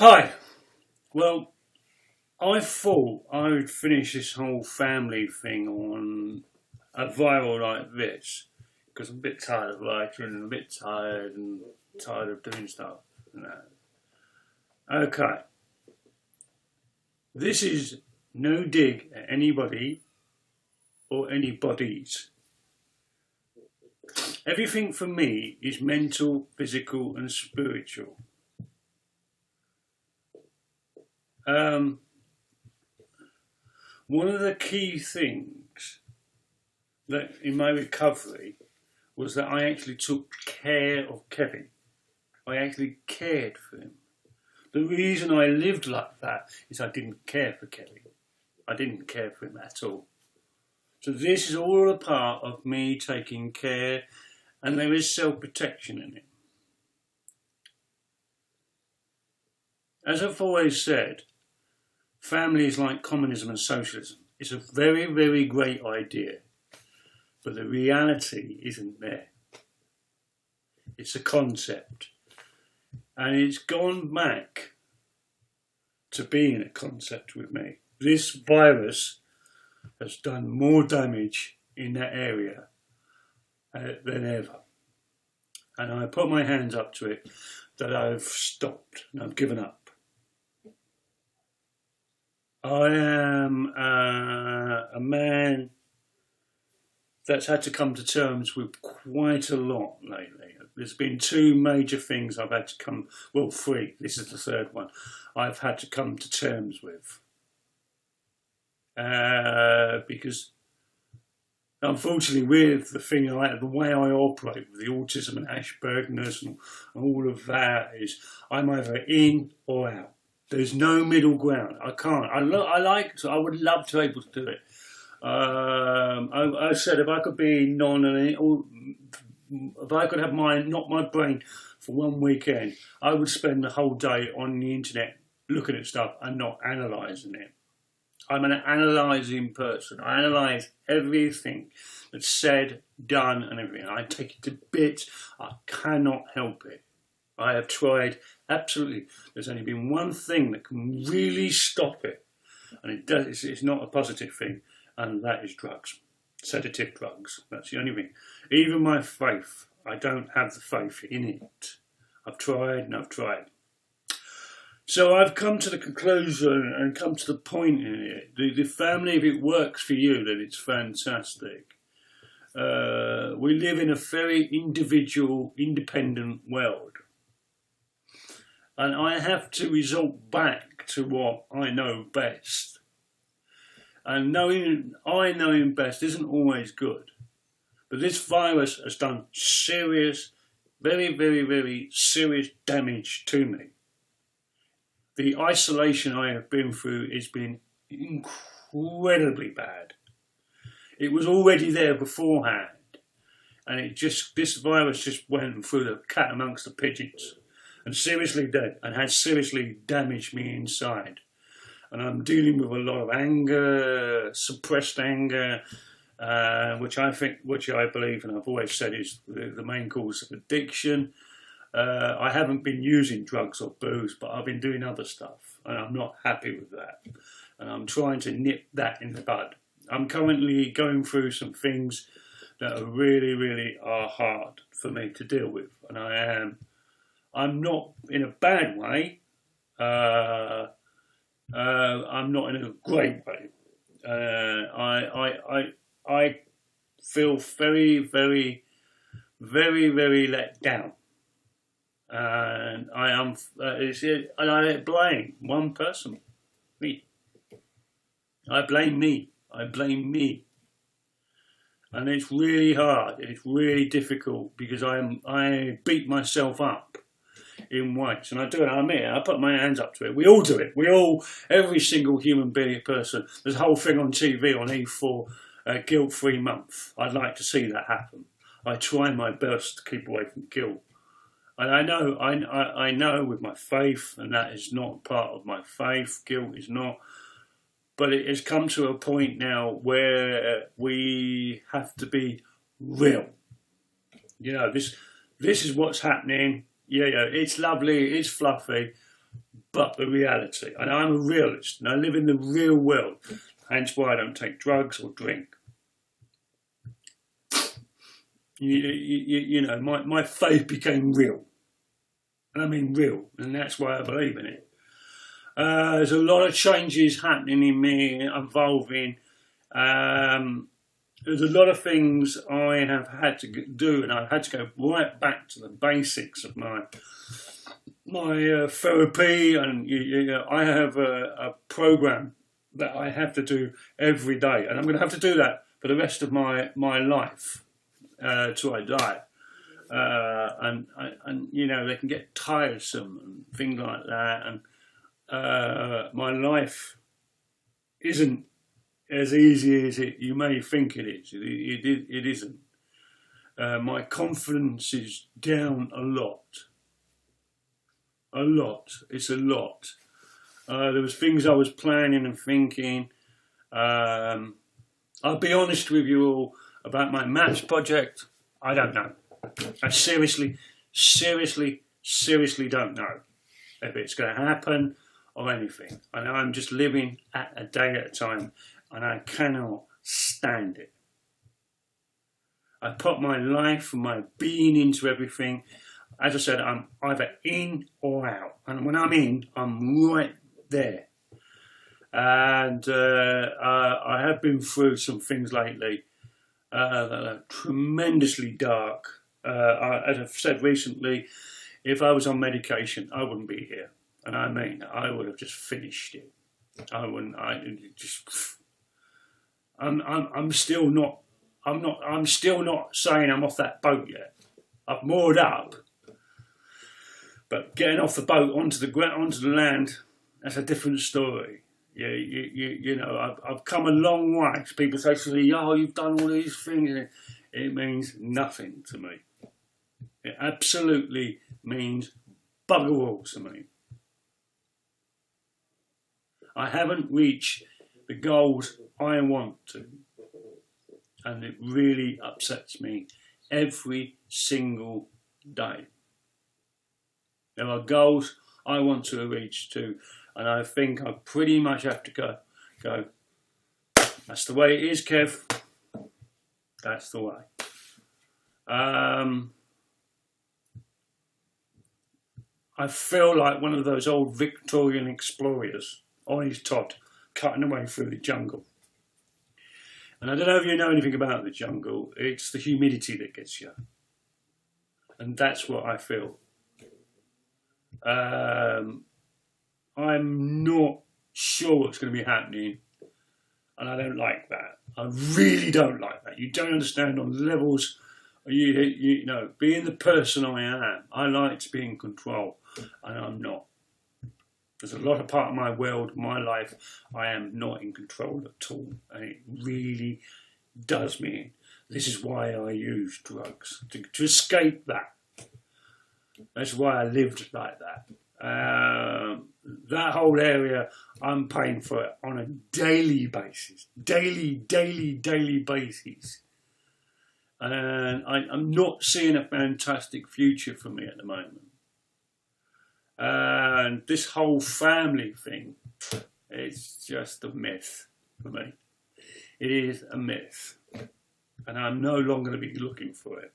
Hi. Well, I thought I would finish this whole family thing on a viral like this because I'm a bit tired of writing and a bit tired of doing stuff. You know. Okay. This is no dig at anybody or anybody's. Everything for me is mental, physical, and spiritual. Um, One of the key things that in my recovery was that I actually took care of Kevin. I actually cared for him. The reason I lived like that is I didn't care for Kevin. I didn't care for him at all. So this is all a part of me taking care, and there is self-protection in it. As I've always said, family is like communism and socialism. It's a very, very great idea, but the reality isn't there. It's a concept, and it's gone back to being a concept with me. This virus has done more damage in that area than ever. And I put my hands up to it that I've stopped and I've given up. I am a man that's had to come to terms with quite a lot lately. There's been two major things I've had to three, this is the third one, I've had to come to terms with. Because unfortunately with the way I operate with the autism and Asperger's and all of that is I'm either in or out. There's no middle ground. I can't. I would love to be able to do it. I said if I could be if I could have not my brain for one weekend, I would spend the whole day on the internet looking at stuff and not analysing it. I'm an analysing person. I analyse everything that's said, done, and everything. I take it to bits. I cannot help it. I have tried absolutely. There's only been one thing that can really stop it, and it's not a positive thing, and that is drugs, sedative drugs. That's the only thing. Even my faith, I don't have the faith in it. I've tried and I've tried. So I've come to the conclusion and come to the point in it. The family, if it works for you, then it's fantastic. We live in a very individual, independent world. And I have to resort back to what I know best. And I knowing best isn't always good. But this virus has done serious, very, very, very serious damage to me. The isolation I have been through has been incredibly bad. It was already there beforehand. And this virus just went through the cat amongst the pigeons. And has seriously damaged me inside. And I'm dealing with a lot of anger, suppressed anger, which I believe, and I've always said, is the main cause of addiction. I haven't been using drugs or booze, but I've been doing other stuff, and I'm not happy with that. And I'm trying to nip that in the bud. I'm currently going through some things that are really, really are hard for me to deal with, and I'm not in a bad way. I'm not in a great way. I feel very, very, very, very let down, and I blame one person, me. I blame me. And it's really hard. It's really difficult because I beat myself up in ways, and I do it. I admit it. I put my hands up to it. We all do it. Every single human person. There's a whole thing on TV on E4, guilt-free month. I'd like to see that happen. I try my best to keep away from guilt, and I know with my faith, and that is not part of my faith. Guilt is not. But it has come to a point now where we have to be real. This is what's happening. Yeah, it's lovely, it's fluffy, but the reality. And I'm a realist, and I live in the real world. Hence why I don't take drugs or drink. You know, my faith became real. And I mean real, and that's why I believe in it. There's a lot of changes happening in me, involving. There's a lot of things I have had to do, and I've had to go right back to the basics of my therapy. And I have a program that I have to do every day, and I'm going to have to do that for the rest of my life till I die. And you know, they can get tiresome and things like that, and my life isn't as easy as you may think it is. It isn't. My confidence is down a lot. It's a lot. There was things I was planning and thinking. I'll be honest with you all about my maths project. I don't know. I seriously don't know if it's going to happen or anything. And I'm just living a day at a time, and I cannot stand it. I put my life and my being into everything. As I said, I'm either in or out. And when I'm in, I'm right there. And I have been through some things lately that are tremendously dark. As I've said recently, if I was on medication, I wouldn't be here. And I mean, I would have just finished it. I wouldn't. I'm still not saying I'm off that boat yet. I've moored up, but getting off the boat onto the land, that's a different story. You know, I've come a long way. People say to me, "Oh, you've done all these things." It means nothing to me. It absolutely means bugger all to me. I haven't reached the goals I want to, and it really upsets me every single day. There are goals I want to reach to, and I think I pretty much have to go. That's the way it is, Kev. That's the way. I feel like one of those old Victorian explorers on his tot, cutting away through the jungle. And I don't know if you know anything about the jungle. It's the humidity that gets you. And that's what I feel. I'm not sure what's going to be happening. And I don't like that. I really don't like that. You don't understand on levels. You know, being the person I am, I like to be in control, and I'm not. There's a lot of part of my world, my life, I am not in control at all, and it really does me in. This is why I use drugs, to escape that. That's why I lived like that. That whole area, I'm paying for it on a daily basis. Daily basis. And I'm not seeing a fantastic future for me at the moment. And this whole family thing, it's just a myth for me. It is a myth. And I'm no longer going to be looking for it.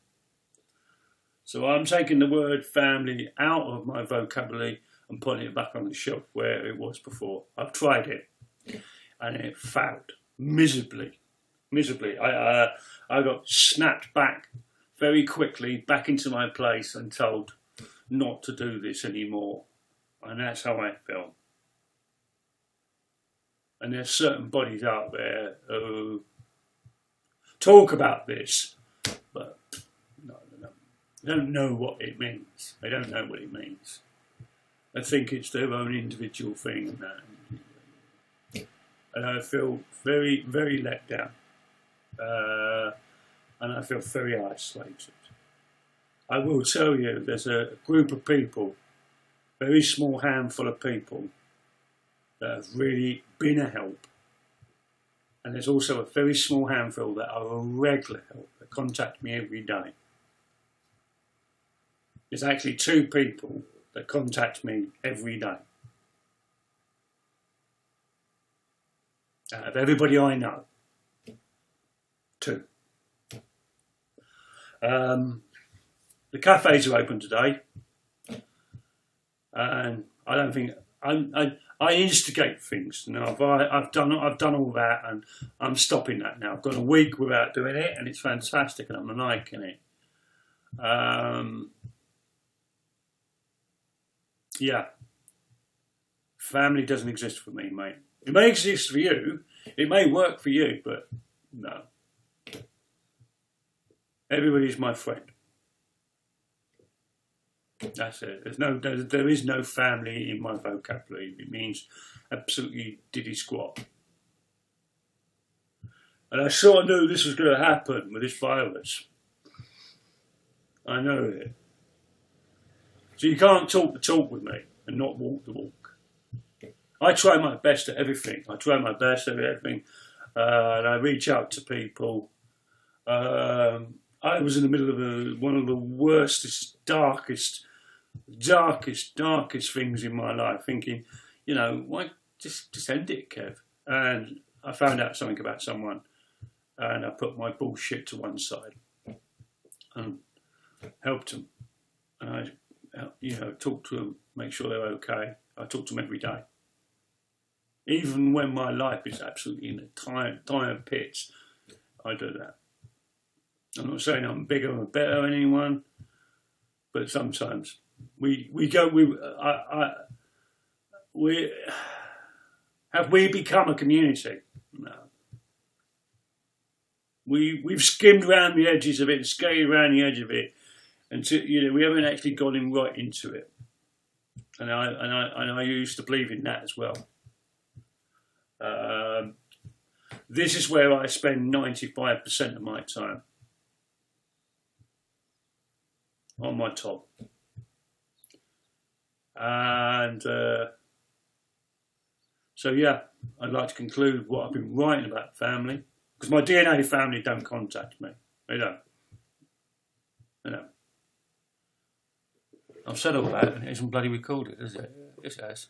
So I'm taking the word family out of my vocabulary and putting it back on the shelf where it was before. I've tried it, and it failed miserably. I got snapped back very quickly back into my place and told not to do this anymore. And that's how I feel. And there's certain bodies out there who talk about this, but no. They don't know what it means. They don't know what it means. They think it's their own individual thing. And I feel very, very let down. And I feel very isolated. I will tell you, there's a group of people, very small handful of people, that have really been a help. And there's also a very small handful that are a regular help, that contact me every day. There's actually 2 people that contact me every day. out of everybody I know. 2. The cafes are open today, and I don't think I instigate things. You know, I've done all that, and I'm stopping that now. I've got a week without doing it, and it's fantastic, and I'm liking it. Yeah, family doesn't exist for me, mate. It may exist for you, it may work for you, but no. Everybody's my friend. That's it. There is no family in my vocabulary. It means absolutely diddy squat. And I sort of knew this was going to happen with this virus. I know it. So you can't talk the talk with me and not walk the walk. I try my best at everything. And I reach out to people. I was in the middle of one of the worstest, darkest things in my life, thinking, you know, why just end it, Kev? And I found out something about someone, and I put my bullshit to one side and helped them. And I, talked to them, make sure they're okay. I talk to them every day, even when my life is absolutely in a dire pits. I do that. I'm not saying I'm bigger or better than anyone, but sometimes we have we become a community? No. We've skimmed around the edges of it, skated around the edge of it, and we haven't actually gotten right into it. And I used to believe in that as well. This is where I spend 95% of my time. On my top. And so yeah, I'd like to conclude what I've been writing about family, because my DNA family don't contact me. They don't. I've said all that and it isn't bloody recorded, is it? Yes, it has.